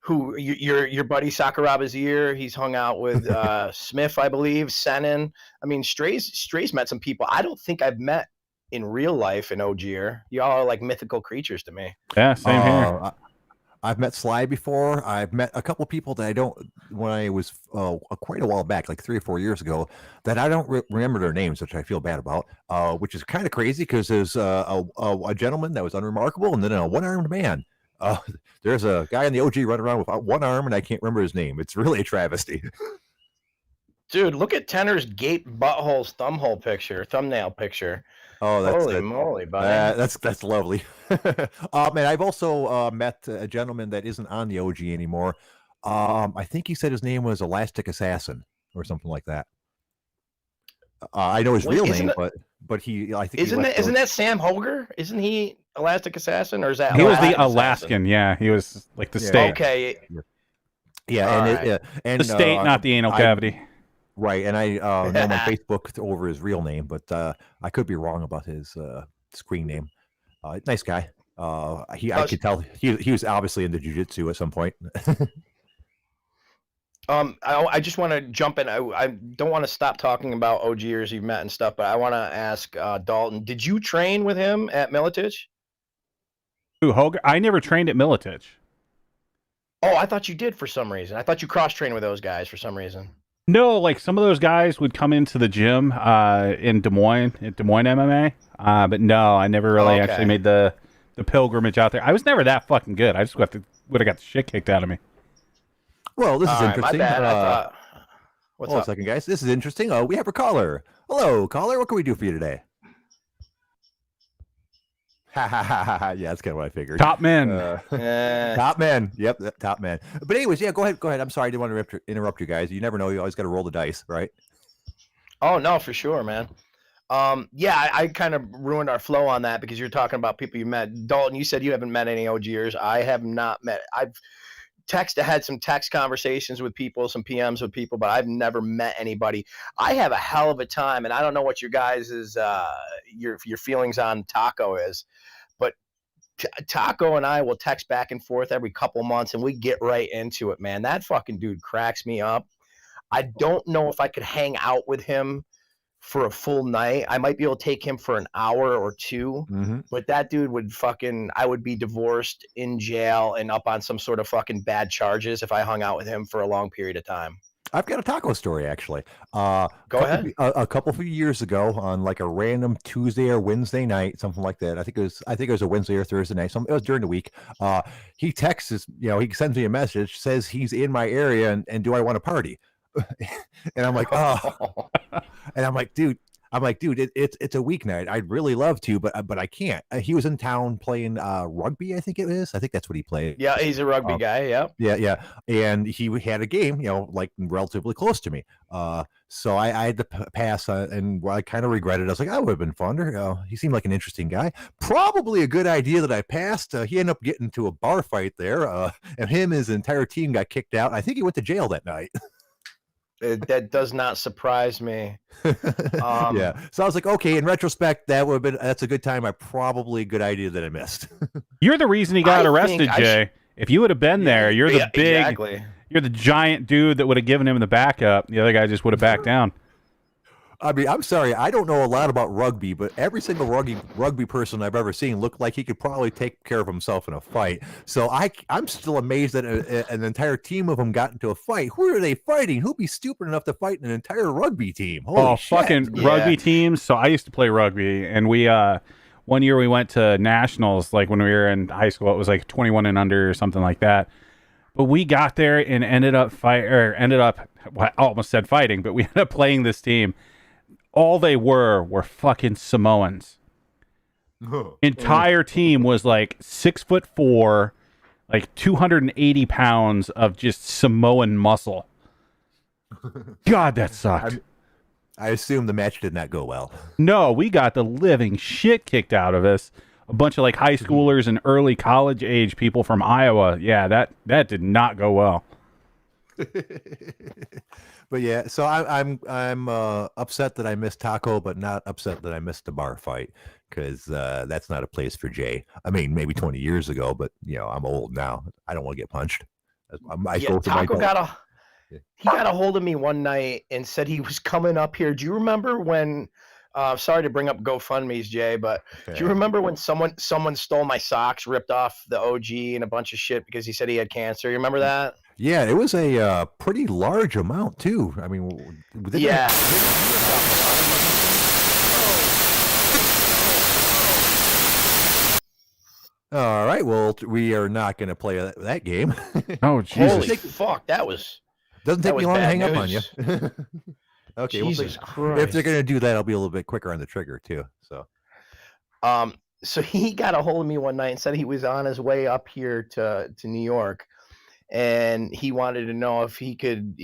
who your buddy Sakuraba's ear. He's hung out with Smith, I believe, Senin. I mean, Stray's met some people I don't think I've met in real life in OGR. Y'all are like mythical creatures to me. Yeah, same here. I've met Sly before. I've met a couple of people that I don't, when I was quite a while back, like 3 or 4 years ago, that I don't remember their names, which I feel bad about, which is kind of crazy because there's a gentleman that was unremarkable and then a one-armed man. There's a guy in the OG running around with one arm and I can't remember his name. It's really a travesty. Dude, look at Tenor's gape butthole's thumbnail picture. Oh, that's holy moly, buddy. that's lovely. Man, I've also met a gentleman that isn't on the OG anymore. I think he said his name was Elastic Assassin or something like that. I know his real name, but he, I think, isn't that Sam Hoger? Isn't he Elastic Assassin, or is that he was the Alaskan? Alaskan? Yeah, he was like the state. Okay. Yeah, and the state, not the anal cavity. Right, and I know him on Facebook over his real name, but I could be wrong about his screen name. Nice guy. I could tell he was obviously into jiu-jitsu at some point. I just want to jump in. I don't want to stop talking about OGers you've met and stuff, but I want to ask Dalton, did you train with him at Militich? Who, Hoger? I never trained at Militich. Oh, I thought you did for some reason. I thought you cross-trained with those guys for some reason. No, like some of those guys would come into the gym in Des Moines, at Des Moines MMA. But no, I never really actually made the pilgrimage out there. I was never that fucking good. I just would have got the shit kicked out of me. Well, this is interesting. My bad. What's up? Hold on a second, guys. This is interesting. We have a caller. Hello, caller. What can we do for you today? Yeah, that's kind of what I figured. Top men. Top men. Yep, top men. But anyways, yeah, go ahead. I'm sorry, I didn't want to interrupt you guys. You never know. You always got to roll the dice, right? Oh, no, for sure, man. Yeah, I kind of ruined our flow on that because you're talking about people you met. Dalton, you said you haven't met any OGers. I have not met. I've had some text conversations with people, some PMs with people, but I've never met anybody. I have a hell of a time, and I don't know what your guys' your feelings on Taco is, but Taco and I will text back and forth every couple months, and we get right into it, man. That fucking dude cracks me up. I don't know if I could hang out with him for a full night. I might be able to take him for an hour or two, but that dude would I would be divorced, in jail, and up on some sort of fucking bad charges if I hung out with him for a long period of time. I've got a taco story, actually. Go ahead. A couple of years ago, on like a random Tuesday or Wednesday night, something like that. I think it was a Wednesday or Thursday night. It was during the week. He texts us, he sends me a message, says he's in my area and do I want to party? And I'm like, oh, and I'm like, dude, it's a weeknight. I'd really love to, but I can't. He was in town playing rugby, I think it is. I think that's what he played. Yeah, he's a rugby guy. Yeah. Yeah. And he had a game, like relatively close to me. So I had to pass, and I kind of regretted it. I was like, that would have been fun. He seemed like an interesting guy. Probably a good idea that I passed. He ended up getting into a bar fight there, and his entire team got kicked out. I think he went to jail that night. That does not surprise me. Yeah. So I was like, okay, in retrospect, that's a good time. Probably a good idea that I missed. You're the reason he got arrested, Jay. If you would have been there, you're the you're the giant dude that would have given him the backup. The other guy just would have backed down. I mean, I'm sorry, I don't know a lot about rugby, but every single rugby person I've ever seen looked like he could probably take care of himself in a fight. So I'm still amazed that an entire team of them got into a fight. Who are they fighting? Who'd be stupid enough to fight an entire rugby team? Holy shit. Fucking rugby teams. So I used to play rugby, and we one year we went to nationals, like when we were in high school. It was like 21 and under or something like that. But we got there and I almost said fighting, but we ended up playing this team. All they were fucking Samoans. Entire team was like 6'4", like 280 pounds of just Samoan muscle. God, that sucked. I assume the match did not go well. No, we got the living shit kicked out of us. A bunch of like high schoolers and early college age people from Iowa. Yeah, that did not go well. But yeah, so I'm upset that I missed Taco, but not upset that I missed the bar fight, because that's not a place for Jay. I mean, maybe 20 years ago, but I'm old now. I don't want to get punched. Taco got a hold of me one night and said he was coming up here. Do you remember when Sorry to bring up GoFundMe's, Jay, but do you remember when someone stole my socks, ripped off the OG and a bunch of shit because he said he had cancer? You remember that? Yeah, it was a pretty large amount too. I mean, Yeah. All right, well, we are not going to play that game. Oh, Jesus. Holy fuck, that was Doesn't take that me was long to bad hang up on news. you. Okay, Jesus if Christ. they're going to do that, I'll be a little bit quicker on the trigger too. So, So he got a hold of me one night and said he was on his way up here to New York, and he wanted to know if he could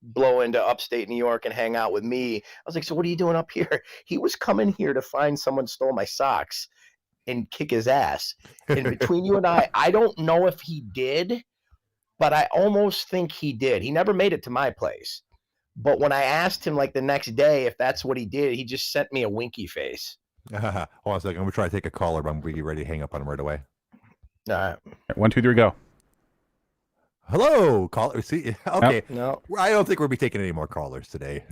blow into upstate New York and hang out with me. I was like, so what are you doing up here? He was coming here to find someone stole my socks and kick his ass. And between you and I don't know if he did, but I almost think he did. He never made it to my place. But when I asked him like the next day if that's what he did, he just sent me a winky face. hold on a second. I'm going to try to take a caller, but I'm going to be ready to hang up on him right away. All right. 1, 2, 3, go. Hello, caller. See, okay. No. I don't think we'll be taking any more callers today,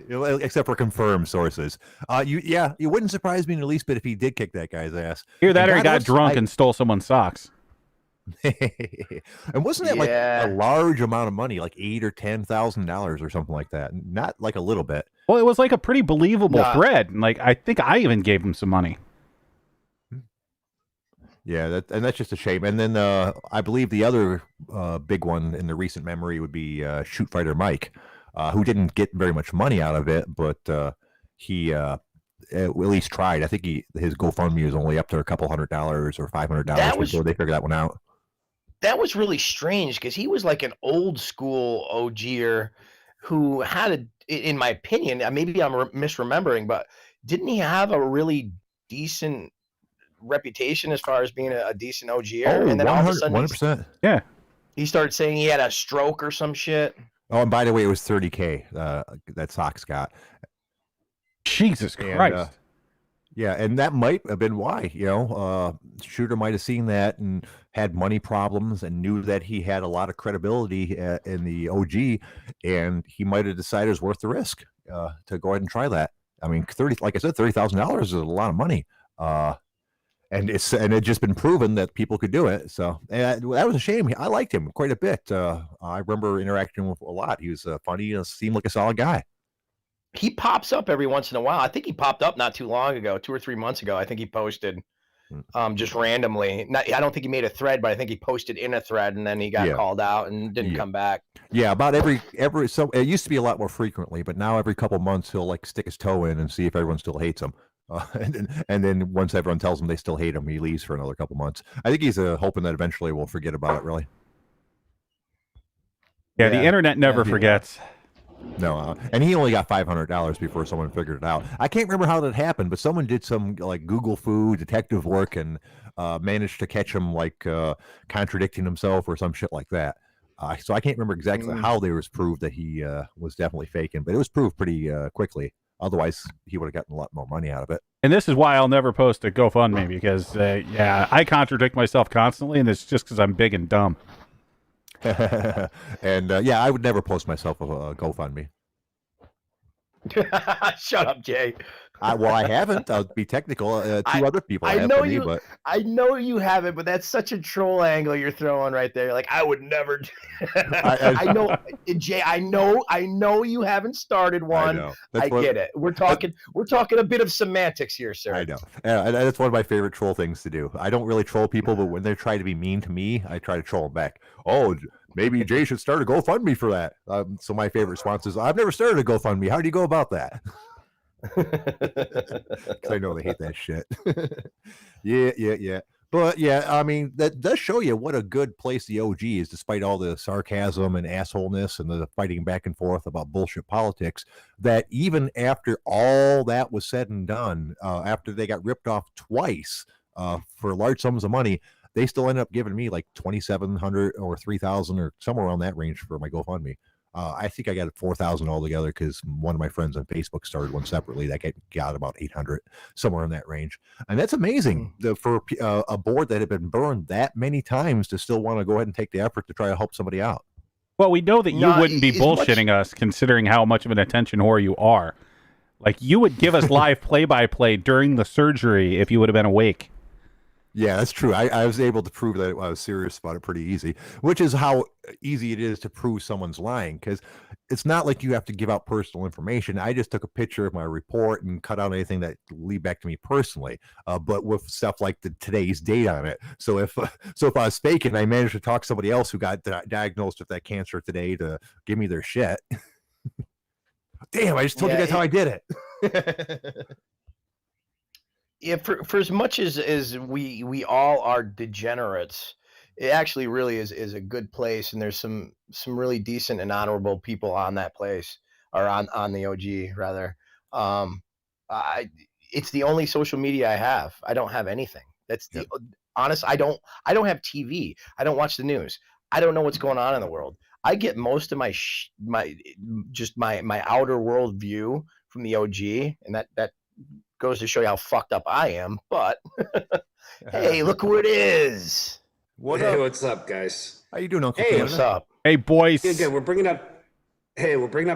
except for confirmed sources. You wouldn't surprise me in the least bit if he did kick that guy's ass. Either that And or he God got knows, drunk and stole someone's socks. And wasn't that like a large amount of money, like $8,000 or $10,000 or something like that? Not like a little bit. Well, it was like a pretty believable thread. And like, I think I even gave him some money. Yeah, that's just a shame. And then I believe the other big one in the recent memory would be Shoot Fighter Mike, who didn't get very much money out of it, but he at least tried. I think his GoFundMe was only up to a couple $100 or $500 before they figured that one out. That was really strange because he was like an old school OGer who had in my opinion, maybe I'm misremembering, but didn't he have a really decent reputation as far as being a decent OGer? Oh, and then all of a sudden 100%. Yeah. He started saying he had a stroke or some shit. Oh, and by the way, it was $30K that Sox got. Jesus Christ. Yeah, and that might have been why, Shooter might have seen that and had money problems and knew that he had a lot of credibility in the OG, and he might have decided it was worth the risk to go ahead and try that. I mean, like I said, $30,000 is a lot of money, and it's just been proven that people could do it. So that was a shame. I liked him quite a bit. I remember interacting with him a lot. He was funny and seemed like a solid guy. He pops up every once in a while. I think he popped up not too long ago, 2 or 3 months ago. I think he posted just randomly. I don't think he made a thread, but I think he posted in a thread and then he got called out and didn't come back. Yeah, about so it used to be a lot more frequently, but now every couple months he'll like stick his toe in and see if everyone still hates him. And then once everyone tells him they still hate him, he leaves for another couple months. I think he's hoping that eventually we'll forget about it, really. Yeah, the internet never forgets. No, and he only got $500 before someone figured it out. I can't remember how that happened, but someone did some like Google Foo detective work and managed to catch him like contradicting himself or some shit like that. So I can't remember exactly how they was proved that he was definitely faking, but it was proved pretty quickly. Otherwise, he would have gotten a lot more money out of it. And this is why I'll never post a GoFundMe because, I contradict myself constantly, and it's just because I'm big and dumb. And I would never post myself a GoFundMe. Shut up, Jay. I haven't. I'll be technical. Two other people have know for me, but I know you haven't, but that's such a troll angle you're throwing right there. Like I would never. I know, Jay. I know you haven't started one. I get it. We're talking a bit of semantics here, sir. I know. And that's one of my favorite troll things to do. I don't really troll people, but when they try to be mean to me, I try to troll them back. Oh, maybe Jay should start a GoFundMe for that. So my favorite response is, I've never started a GoFundMe. How do you go about that? Because I know they hate that shit. Yeah. But yeah, I mean, that does show you what a good place the OG is, despite all the sarcasm and assholeness and the fighting back and forth about bullshit politics, that even after all that was said and done, after they got ripped off twice for large sums of money, they still ended up giving me like $2,700 or $3,000 or somewhere around that range for my GoFundMe. I think I got $4,000 altogether because one of my friends on Facebook started one separately that got about $800, somewhere in that range. And that's amazing for a board that had been burned that many times to still want to go ahead and take the effort to try to help somebody out. Well, we know that you wouldn't be bullshitting us considering how much of an attention whore you are. Like, you would give us live play-by-play during the surgery if you would have been awake. Yeah, that's true. I was able to prove that I was serious about it pretty easy, which is how easy it is to prove someone's lying, because it's not like you have to give out personal information. I just took a picture of my report and cut out anything that lead back to me personally, but with stuff like today's date on it. So if I was faking, I managed to talk somebody else who got diagnosed with that cancer today to give me their shit. Damn, I just told you guys how I did it. Yeah, for as much as we all are degenerates, it actually really is a good place, and there's some really decent and honorable people on that place, or on the OG rather. It's the only social media I have. I don't have anything. That's the honest. I don't have TV. I don't watch the news. I don't know what's going on in the world. I get most of my my outer world view from the OG, and that goes to show you how fucked up I am. But hey, look who it is. What's up, guys? How you doing, Uncle? Hey, what's up? Hey, boys. Good. We're bringing up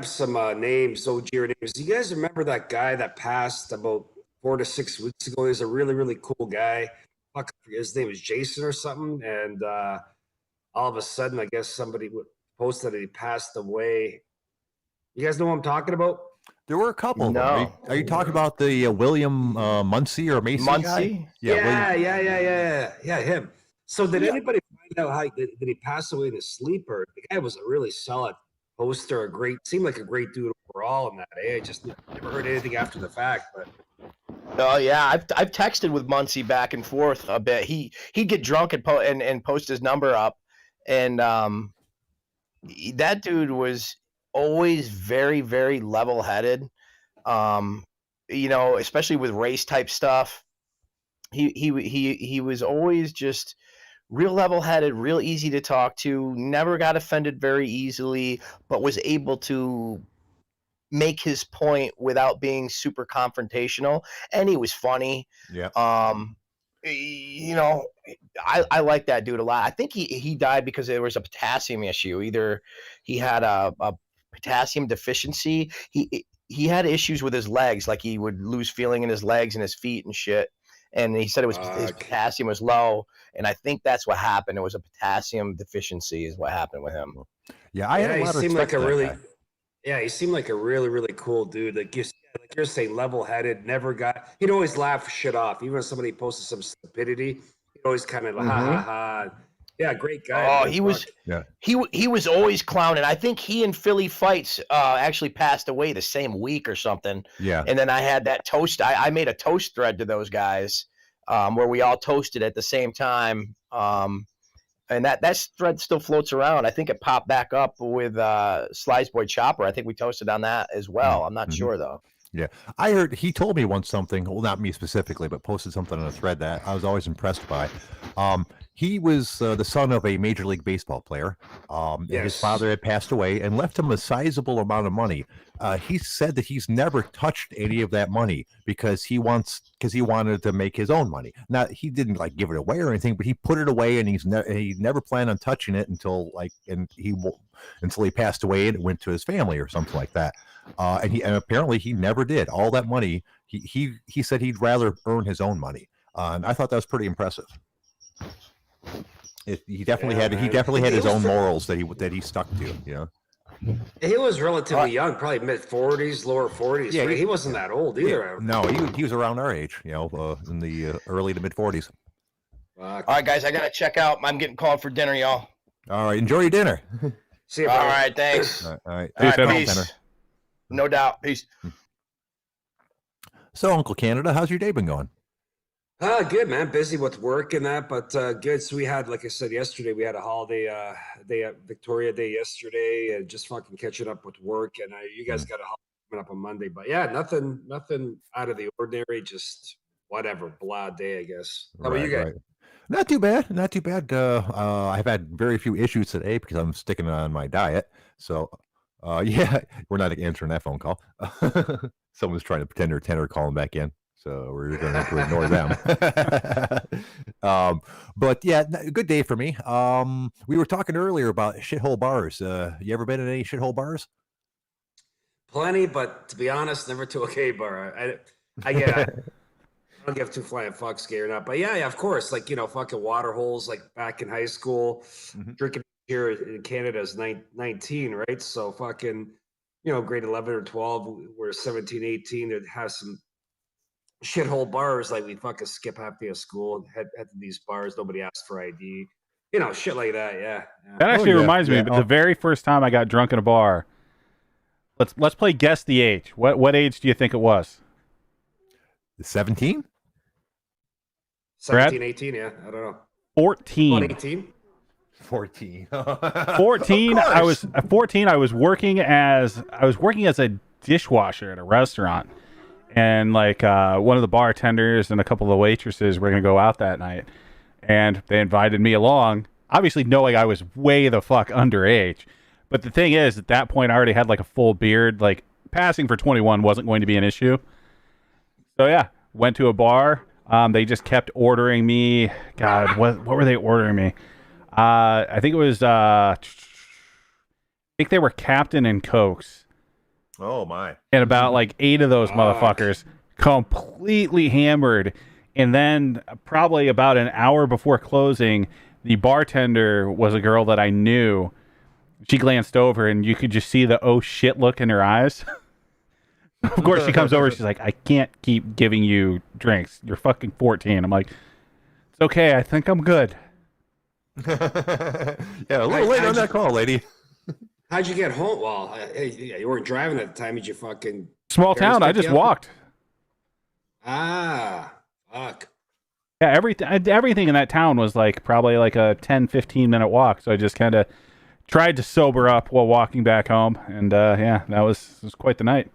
some names, OG names. Do you guys remember that guy that passed about 4 to 6 weeks ago? He was a really, really cool guy. Fuck, his name was Jason or something. And all of a sudden, I guess somebody posted that he passed away. You guys know what I'm talking about? There were a couple of No. them. Are you talking about the William Muncie or Macy guy? Muncie? Yeah, him. So did anybody find out how did he pass away in his sleep? Or the guy was a really solid poster, seemed like a great dude overall in that. I just never heard anything after the fact. But Oh yeah, I've texted with Muncie back and forth a bit. He'd get drunk and post his number up, and that dude was always very, very level-headed. Especially with race type stuff. He was always just real level-headed, real easy to talk to, never got offended very easily, but was able to make his point without being super confrontational, and he was funny. Yeah. I like that dude a lot. I think he died because there was a potassium issue. Either he had a potassium deficiency. He had issues with his legs, like he would lose feeling in his legs and his feet and shit. And he said his potassium was low, and I think that's what happened. It was a potassium deficiency is what happened with him. Yeah, I had a lot of respect for that guy. Yeah, he seemed like a really, really cool dude. Like you're saying, level-headed, he'd always laugh shit off. Even if somebody posted some stupidity, he'd always kind of ha ha ha. Yeah, great guy. Oh, he was always clowning. I think he and Philly Fights actually passed away the same week or something. Yeah. And then I had that toast. I made a toast thread to those guys where we all toasted at the same time. And that thread still floats around. I think it popped back up with Slice Boy Chopper. I think we toasted on that as well. I'm not sure though. Yeah, I heard he told me once something. Well, not me specifically, but posted something on a thread that I was always impressed by. He was the son of a Major League Baseball player. And his father had passed away and left him a sizable amount of money. He said that he's never touched any of that money because he wanted to make his own money. Now, he didn't like give it away or anything, but he put it away, and he never planned on touching it until he passed away and it went to his family or something like that. And apparently he never did. All that money, he said he'd rather earn his own money. And I thought that was pretty impressive. He definitely had his own morals that he stuck to. You know, he was relatively young, probably mid-40s, lower 40s. Yeah, right? He wasn't that old either. No, he was around our age. You know, in the early to mid-40s. All right, guys, I gotta check out. I'm getting called for dinner, y'all. All right, enjoy your dinner. See you. All right, thanks. All right, peace. No doubt. Peace. So, Uncle Canada, how's your day been going? Good, man. Busy with work and that, but good. So we had, like I said yesterday, we had a holiday Victoria Day yesterday, and just fucking catching up with work. And you guys got a holiday coming up on Monday, but yeah, nothing out of the ordinary. Just whatever, blah day, I guess. How about you guys? Right. Not too bad. I've had very few issues today because I'm sticking on my diet. So, yeah, we're not answering that phone call. Someone's trying to pretend they're tender calling back in. So we're going to have to ignore them. But yeah, good day for me. We were talking earlier about shithole bars. You ever been in any shithole bars? Plenty, but to be honest, never to a gay bar. I don't give two flying fucks, gay or not. But yeah, of course. Like, fucking water holes, like back in high school, drinking here in Canada is 19, right? So fucking, grade 11 or 12, we're 17, 18. They'd have some shithole bars. Like, we fucking skip half day of school and head to these bars. Nobody asks for ID. Shit like that. Yeah. That actually yeah. reminds me, Yeah. but the very first time I got drunk in a bar, let's play guess the age. What age do you think it was? 17? 17, 18, yeah. I don't know. 14. 18? 14. 14. I was 14. I was working as a dishwasher at a restaurant, and like one of the bartenders and a couple of the waitresses were gonna go out that night, and they invited me along. Obviously, knowing I was way the fuck underage, but the thing is, at that point, I already had like a full beard. Like passing for 21 wasn't going to be an issue. So yeah, went to a bar. They just kept ordering me. God, what were they ordering me? I think it was. I think they were Captain and Cokes, Oh my. and about like 8 of those motherfuckers completely hammered. And then probably about an hour before closing, the bartender was a girl that I knew. She glanced over, and you could just see the oh shit look in her eyes. Of course, she comes over. She's like, "I can't keep giving you drinks. You're fucking 14." I'm like, "It's okay. I think I'm good." Yeah, a little late on that call, lady. How'd you get home? Well, you weren't driving at the time. Did you fucking... Small parents town. I pick just you up? walked. Fuck. Yeah, everything in that town was like probably like a 10-15 minute walk. So I just kind of tried to sober up while walking back home, and yeah, it was quite the night.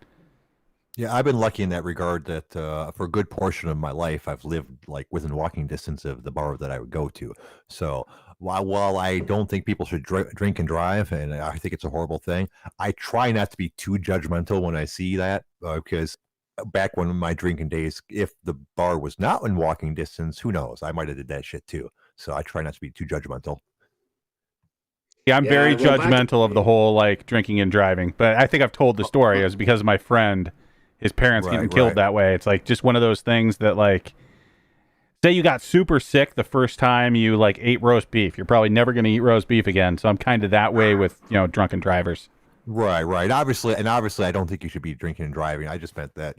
Yeah, I've been lucky in that regard that for a good portion of my life, I've lived like within walking distance of the bar that I would go to. So while I don't think people should drink and drive, and I think it's a horrible thing, I try not to be too judgmental when I see that because back when my drinking days, if the bar was not in walking distance, who knows? I might have did that shit too. So I try not to be too judgmental. Yeah, I'm very well, judgmental of the whole like drinking and driving. But I think I've told the story. It was because of my friend, his parents getting killed that way. It's like just one of those things that like, say you got super sick the first time you like ate roast beef. You're probably never going to eat roast beef again. So I'm kind of that way with, drunken drivers. Right. Obviously, I don't think you should be drinking and driving. I just meant that,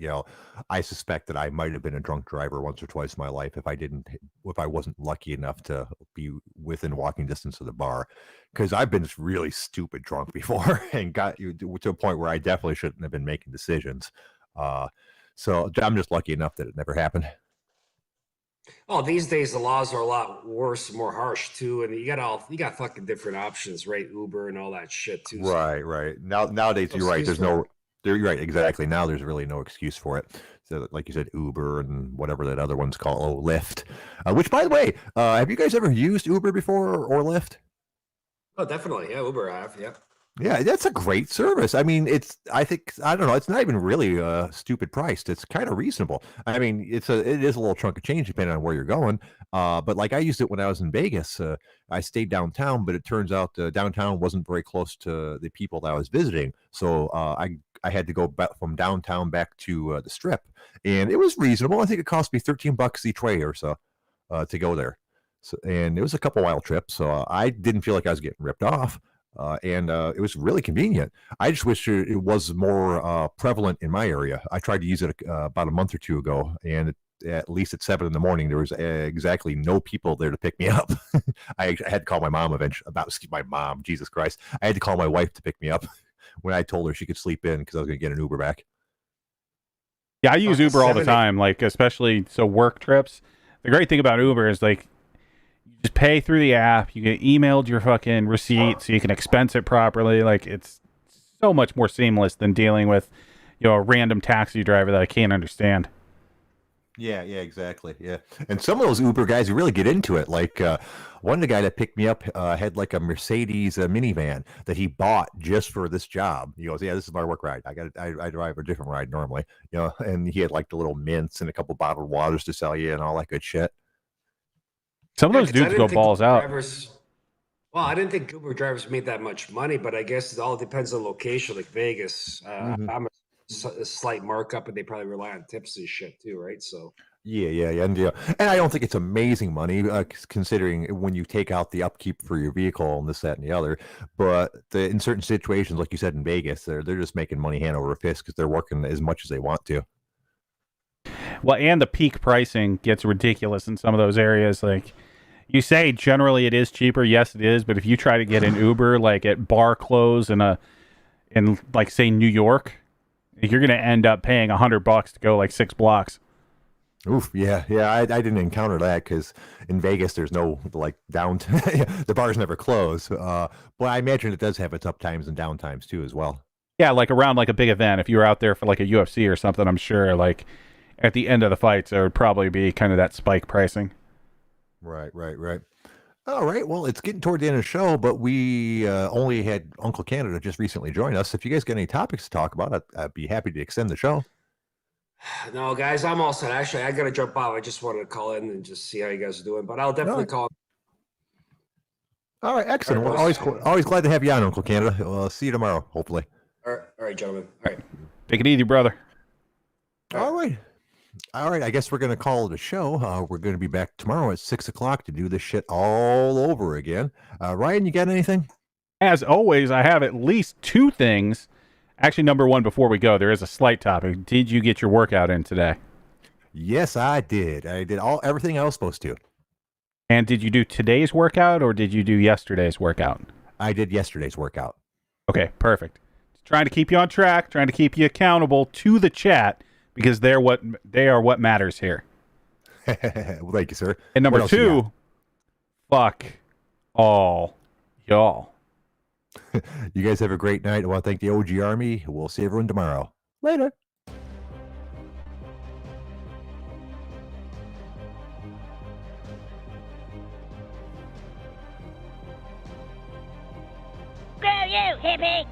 I suspect that I might have been a drunk driver once or twice in my life if I wasn't lucky enough to be within walking distance of the bar, because I've been really stupid drunk before and got you to a point where I definitely shouldn't have been making decisions. So I'm just lucky enough that it never happened. Oh, these days the laws are a lot worse, more harsh too, and you got fucking different options, right? Uber and all that shit too. Right. Nowadays, you're right. You're right. Exactly. Now there's really no excuse for it. So, like you said, Uber and whatever that other one's called, Lyft. Which, by the way, have you guys ever used Uber before or Lyft? Oh, definitely. Yeah, Uber I have. Yeah. Yeah, that's a great service. I mean, I don't know, it's not even really stupid priced. It's kind of reasonable. I mean, it is a little chunk of change depending on where you're going. But like I used it when I was in Vegas. I stayed downtown, but it turns out downtown wasn't very close to the people that I was visiting. So I had to go back from downtown back to the Strip, and it was reasonable. I think it cost me $13 each way or so to go there. So, and it was a couple mile trip, so I didn't feel like I was getting ripped off. And it was really convenient. I just wish it was more prevalent in my area. I tried to use it about a month or two ago, and at least at 7 a.m, there was exactly no people there to pick me up. I had to call my mom eventually. My mom, Jesus Christ! I had to call my wife to pick me up when I told her she could sleep in because I was going to get an Uber back. Yeah, I use Uber all the time, like especially work trips. The great thing about Uber is like, just pay through the app. You get emailed your fucking receipt so you can expense it properly. Like, it's so much more seamless than dealing with, a random taxi driver that I can't understand. Yeah, exactly. Yeah. And some of those Uber guys who really get into it, like one of the guy that picked me up had like a Mercedes minivan that he bought just for this job. He goes, "Yeah, this is my work ride. I drive a different ride normally, and he had like the little mints and a couple bottled waters to sell you and all that good shit." Some of those dudes go balls out. Well, I didn't think Uber drivers made that much money, but I guess it all depends on location, like Vegas. I'm a slight markup, and they probably rely on tips and shit too, right? So Yeah, and I don't think it's amazing money, considering when you take out the upkeep for your vehicle and this, that, and the other. But in certain situations, like you said in Vegas, they're just making money hand over fist because they're working as much as they want to. Well, and the peak pricing gets ridiculous in some of those areas. Like you say, generally it is cheaper. Yes, it is. But if you try to get an Uber, like at bar close in like say New York, you're going to end up paying $100 to go like 6 blocks. Oof, yeah. I didn't encounter that because in Vegas there's no like the bars never close. But I imagine it does have its up times and down times too as well. Yeah, like around like a big event. If you were out there for like a UFC or something, I'm sure like at the end of the fights there would probably be kind of that spike pricing. Right. All right. Well, it's getting toward the end of the show, but we only had Uncle Canada just recently join us. If you guys got any topics to talk about, I'd be happy to extend the show. no, guys, I'm all set. Actually, I gotta jump out. I just wanted to call in and just see how you guys are doing, but I'll definitely call. All right, excellent. All Well, right, always glad to have you on, Uncle Canada. We'll see you tomorrow, hopefully. All right, gentlemen. All right. Take it easy, brother. All right. I guess we're going to call it a show. We're going to be back tomorrow at 6 o'clock to do this shit all over again. Ryan, you got anything? As always, I have at least 2 things. Actually, number one, before we go, there is a slight topic. Did you get your workout in today? Yes, I did. I did everything I was supposed to. And did you do today's workout or did you do yesterday's workout? I did yesterday's workout. Okay, perfect. Just trying to keep you on track, trying to keep you accountable to the chat because they are what matters here. Well, thank you, sir. And number 2, fuck all y'all. You guys have a great night. I want to thank the OG Army. We'll see everyone tomorrow. Later. Screw you, hippie!